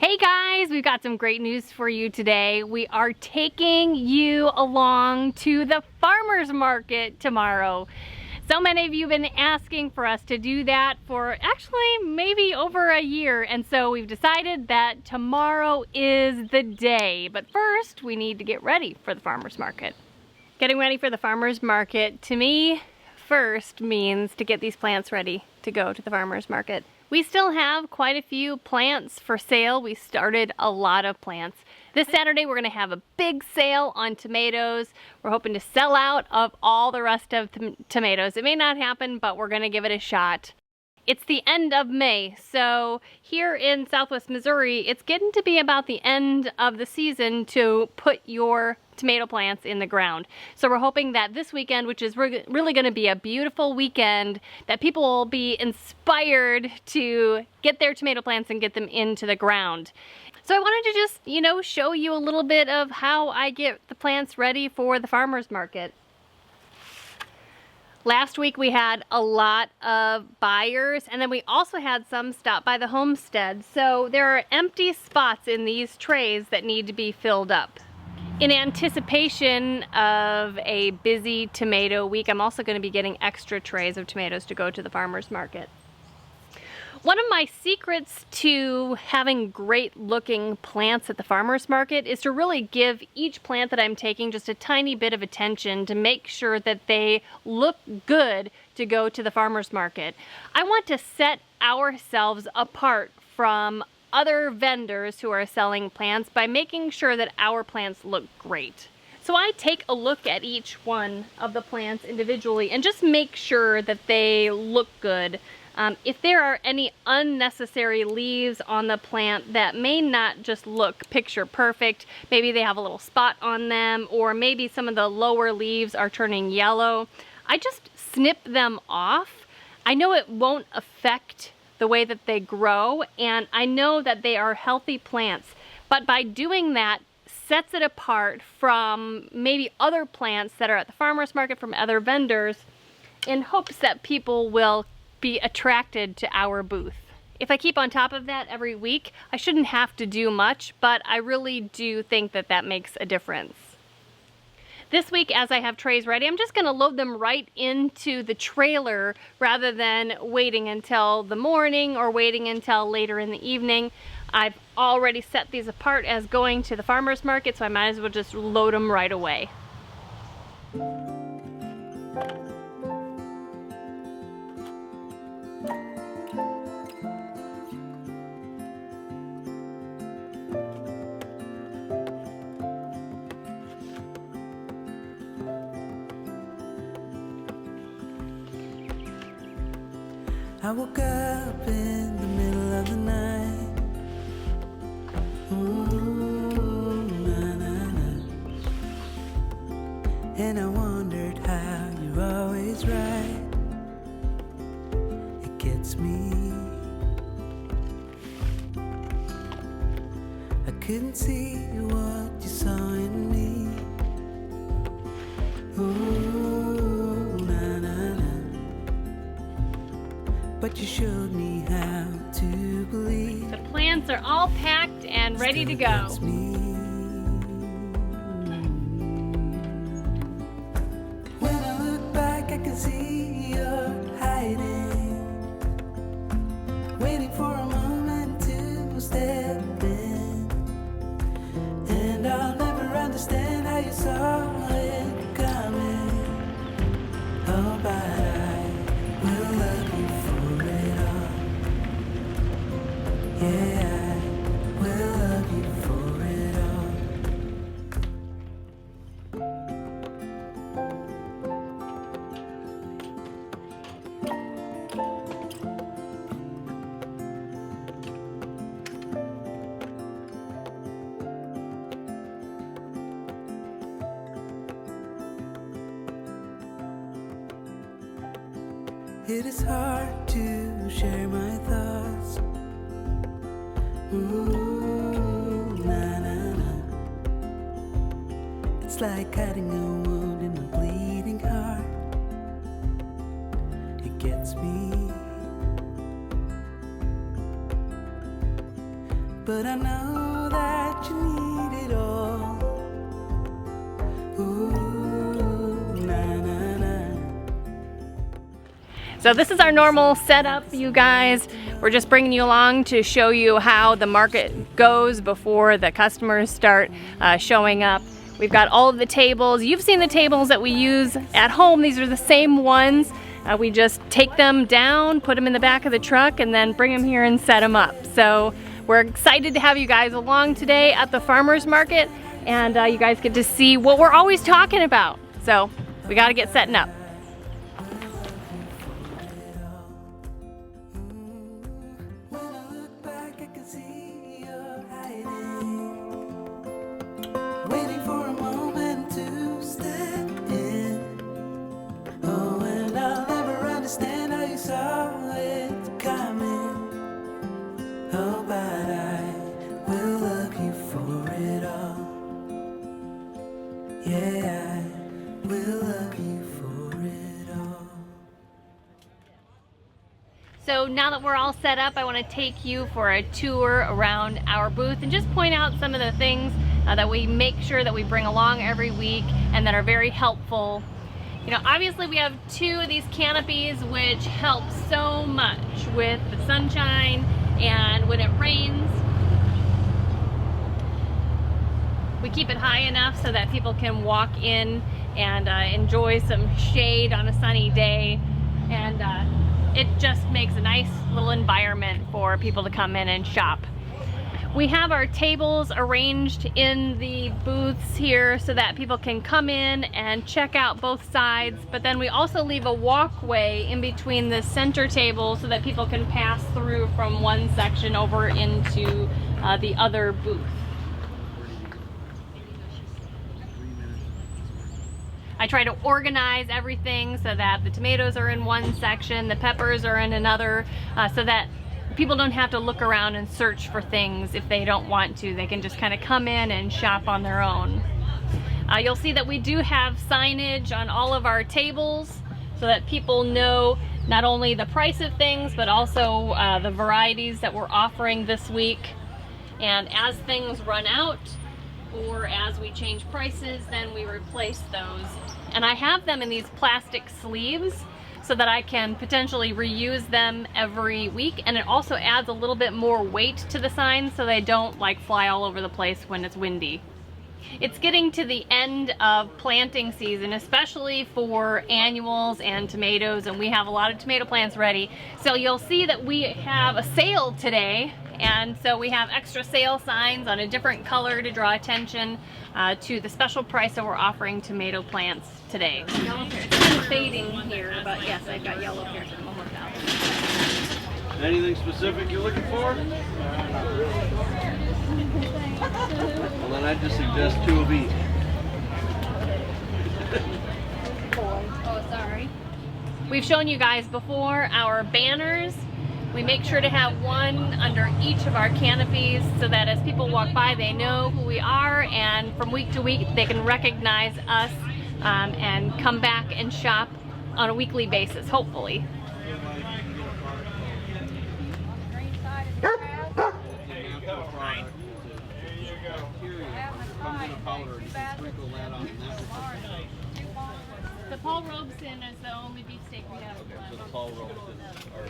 Hey guys, we've got some great news for you today. We are taking you along to the farmer's market tomorrow. So many of you have been asking for us to do that for actually maybe over a year, and so we've decided that tomorrow is the day. But first, we need to get ready for the farmer's market. Getting ready for the farmer's market, to me, first means to get these plants ready to go to the farmer's market. We still have quite a few plants for sale. We started a lot of plants. This Saturday we're going to have a big sale on tomatoes. We're hoping to sell out of all the rest of tomatoes. It may not happen, but we're going to give it a shot. It's the end of May, so here in Southwest Missouri, it's getting to be about the end of the season to put your tomato plants in the ground. So we're hoping that this weekend, which is really going to be a beautiful weekend, that people will be inspired to get their tomato plants and get them into the ground. So I wanted to just, show you a little bit of how I get the plants ready for the farmer's market. Last week we had a lot of buyers, and then we also had some stop by the homestead. So there are empty spots in these trays that need to be filled up. In anticipation of a busy tomato week, I'm also going to be getting extra trays of tomatoes to go to the farmer's market. One of my secrets to having great looking plants at the farmer's market is to really give each plant that I'm taking just a tiny bit of attention to make sure that they look good to go to the farmer's market. I want to set ourselves apart from other vendors who are selling plants by making sure that our plants look great. So I take a look at each one of the plants individually and just make sure that they look good. If there are any unnecessary leaves on the plant that may not just look picture perfect, maybe they have a little spot on them, or maybe some of the lower leaves are turning yellow, I just snip them off. I know it won't affect the way that they grow, and I know that they are healthy plants, but by doing that sets it apart from maybe other plants that are at the farmer's market from other vendors, in hopes that people will be attracted to our booth. If I keep on top of that every week, I shouldn't have to do much, but I really do think that that makes a difference. This week, as I have trays ready, I'm just gonna load them right into the trailer rather than waiting until the morning or waiting until later in the evening. I've already set these apart as going to the farmer's market, so I might as well just load them right away. I woke up in the middle of the night. Ooh, na, na, na. And I wondered how you're always right. It gets me. I couldn't see what you saw in me. Ooh, na, na, na. But you showed me how to believe. The plants are all packed and ready to go. When I look back, I can see you're hiding, waiting for a moment to step in. And I'll never understand how you saw it coming. Oh, but I will love you for it all. Yeah, I will love you for it all. It is hard to share my thoughts. Ooh, na, na, na. It's like cutting a wound in a bleeding heart. It gets me. but I know that you need it all. Ooh, na na na. So this is our normal setup, you guys. We're just bringing you along to show you how the market goes before the customers start showing up. We've got all of the tables. You've seen the tables that we use at home. These are the same ones. We just take them down, put them in the back of the truck, and then bring them here and set them up. So we're excited to have you guys along today at the farmers market, and you guys get to see what we're always talking about. So we got to get setting up. When I look back, I can see you're hiding, waiting for a moment to step in. Oh, and I'll never understand how you saw it coming. Oh, but I will love you for it all. Yeah, I will love you for it all. So now that we're all set up, I want to take you for a tour around our booth and just point out some of the things that we make sure that we bring along every week and that are very helpful. You know, obviously we have 2 of these canopies, which help so much with the sunshine and when it rains. We keep it high enough so that people can walk in and enjoy some shade on a sunny day, and it just makes a nice little environment for people to come in and shop. We have our tables arranged in the booths here so that people can come in and check out both sides, but then we also leave a walkway in between the center table so that people can pass through from one section over into the other booth. I try to organize everything so that the tomatoes are in one section, the peppers are in another, so that people don't have to look around and search for things if they don't want to. They can just kind of come in and shop on their own. You'll see that we do have signage on all of our tables so that people know not only the price of things, but also the varieties that we're offering this week. And as things run out, or as we change prices, then we replace those. And I have them in these plastic sleeves so that I can potentially reuse them every week, and it also adds a little bit more weight to the signs so they don't like fly all over the place when it's windy. It's getting to the end of planting season, especially for annuals and tomatoes, and we have a lot of tomato plants ready. So you'll see that we have a sale today, and so we have extra sale signs on a different color to draw attention to the special price that we're offering tomato plants today. Yellow pear. It's kind of fading here, but yes, I've got yellow pears. I'm almost out. Anything specific you're looking for? Well, then I'd just suggest 2 of each. Oh, sorry. We've shown you guys before our banners. We make sure to have one under each of our canopies so that as people walk by, they know who we are, and from week to week they can recognize us and come back and shop on a weekly basis, hopefully. The Paul Robeson is the only beefsteak we have. So the Paul Robeson are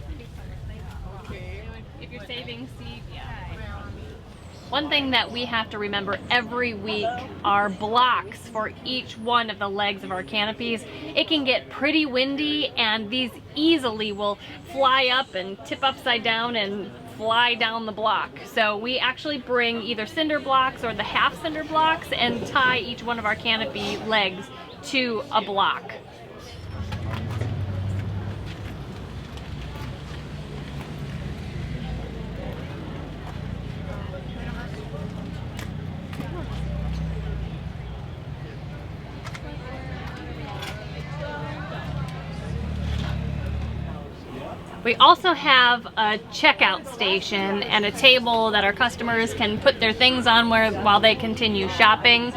If you're saving seed, yeah. One thing that we have to remember every week are blocks for each one of the legs of our canopies. It can get pretty windy, and these easily will fly up and tip upside down and fly down the block. So we actually bring either cinder blocks or the half cinder blocks and tie each one of our canopy legs to a block. We also have a checkout station and a table that our customers can put their things on while they continue shopping.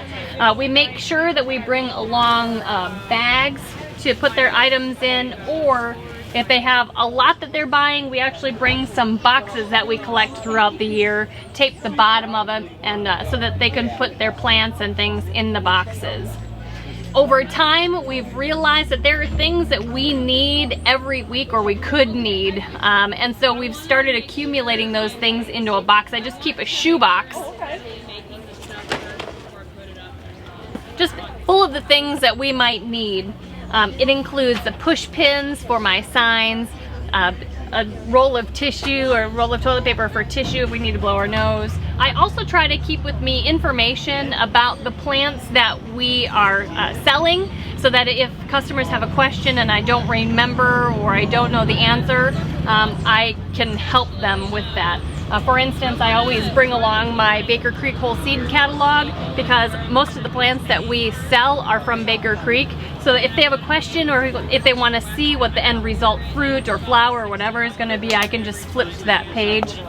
We make sure that we bring along bags to put their items in, or If they have a lot that they're buying, we actually bring some boxes that we collect throughout the year, tape the bottom of them, and so that they can put their plants and things in the boxes. Over time, we've realized that there are things that we need every week, or we could need, and so we've started accumulating those things into a box. I just keep a shoe box, just full of the things that we might need. It includes the push pins for my signs, a roll of tissue or a roll of toilet paper for tissue if we need to blow our nose. I also try to keep with me information about the plants that we are selling, so that if customers have a question and I don't remember or I don't know the answer, I can help them with that. For instance, I always bring along my Baker Creek whole seed catalog, because most of the plants that we sell are from Baker Creek. So if they have a question, or if they want to see what the end result fruit or flower or whatever is going to be, I can just flip to that page.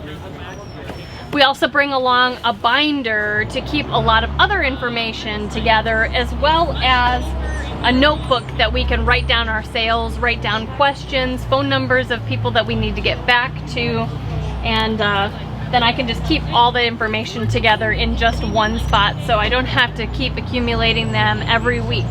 We also bring along a binder to keep a lot of other information together, as well as a notebook that we can write down our sales, write down questions, phone numbers of people that we need to get back to, and then I can just keep all the information together in just one spot, so I don't have to keep accumulating them every week.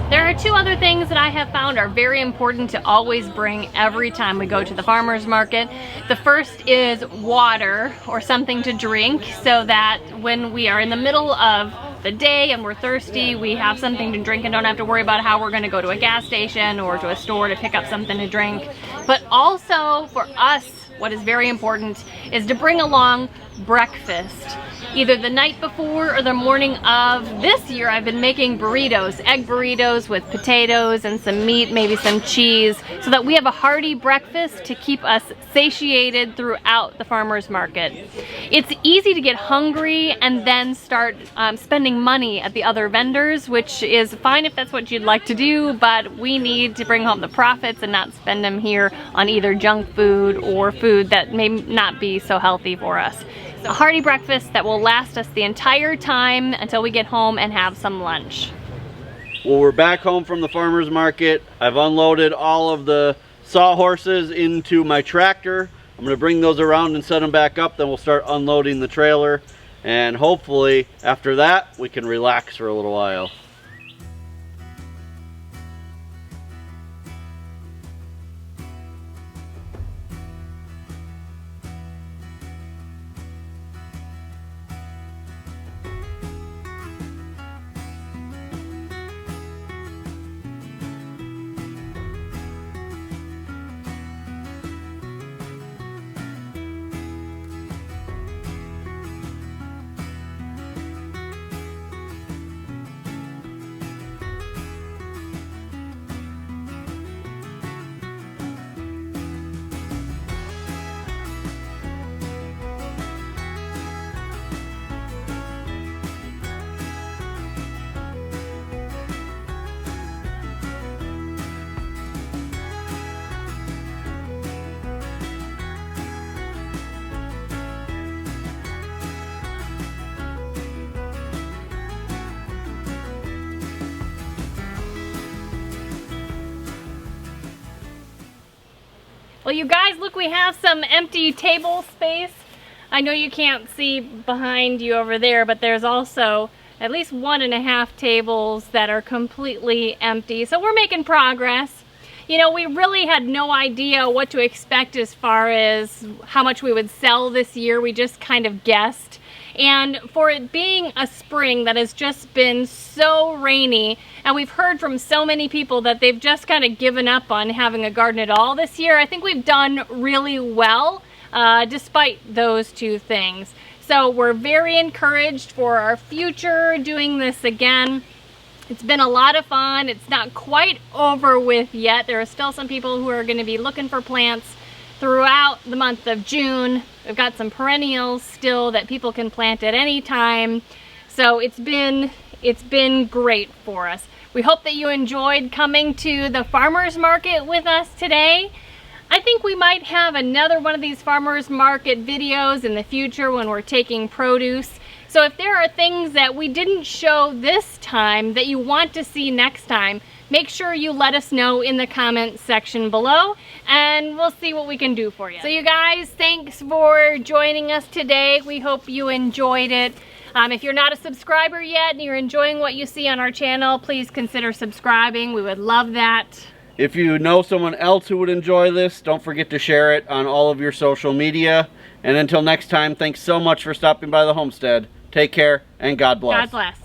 There are two other things that I have found are very important to always bring every time we go to the farmer's market. The first is water, or something to drink, so that when we are in the middle of the day and we're thirsty, we have something to drink and don't have to worry about how we're going to go to a gas station or to a store to pick up something to drink. But also for us, what is very important is to bring along breakfast, either the night before or the morning of. This year I've been making burritos, egg burritos with potatoes and some meat, maybe some cheese, so that we have a hearty breakfast to keep us satiated throughout the farmer's market. It's easy to get hungry and then start spending money at the other vendors, which is fine if that's what you'd like to do, but we need to bring home the profits and not spend them here on either junk food or food that may not be so healthy for us. A hearty breakfast that will last us the entire time until we get home and have some lunch. Well, we're back home from the farmer's market. I've unloaded all of the sawhorses into my tractor. I'm going to bring those around and set them back up, then we'll start unloading the trailer, and hopefully after that we can relax for a little while. Well, you guys, look, we have some empty table space. I know you can't see behind you over there, but there's also at least 1.5 tables that are completely empty. So we're making progress. You know, we really had no idea what to expect as far as how much we would sell this year. We just kind of guessed. And for it being a spring that has just been so rainy, and we've heard from so many people that they've just kind of given up on having a garden at all this year, I think we've done really well despite those two things. So we're very encouraged for our future doing this again. It's been a lot of fun. It's not quite over with yet. There are still some people who are going to be looking for plants throughout the month of June. We've got some perennials still that people can plant at any time. So it's been great for us. We hope that you enjoyed coming to the farmers market with us today. I think we might have another one of these farmers market videos in the future when we're taking produce. So if there are things that we didn't show this time that you want to see next time, make sure you let us know in the comment section below, and we'll see what we can do for you. So you guys, thanks for joining us today. We hope you enjoyed it. If you're not a subscriber yet and you're enjoying what you see on our channel, please consider subscribing. We would love that. If you know someone else who would enjoy this, don't forget to share it on all of your social media. And until next time, thanks so much for stopping by the homestead. Take care, and God bless. God bless.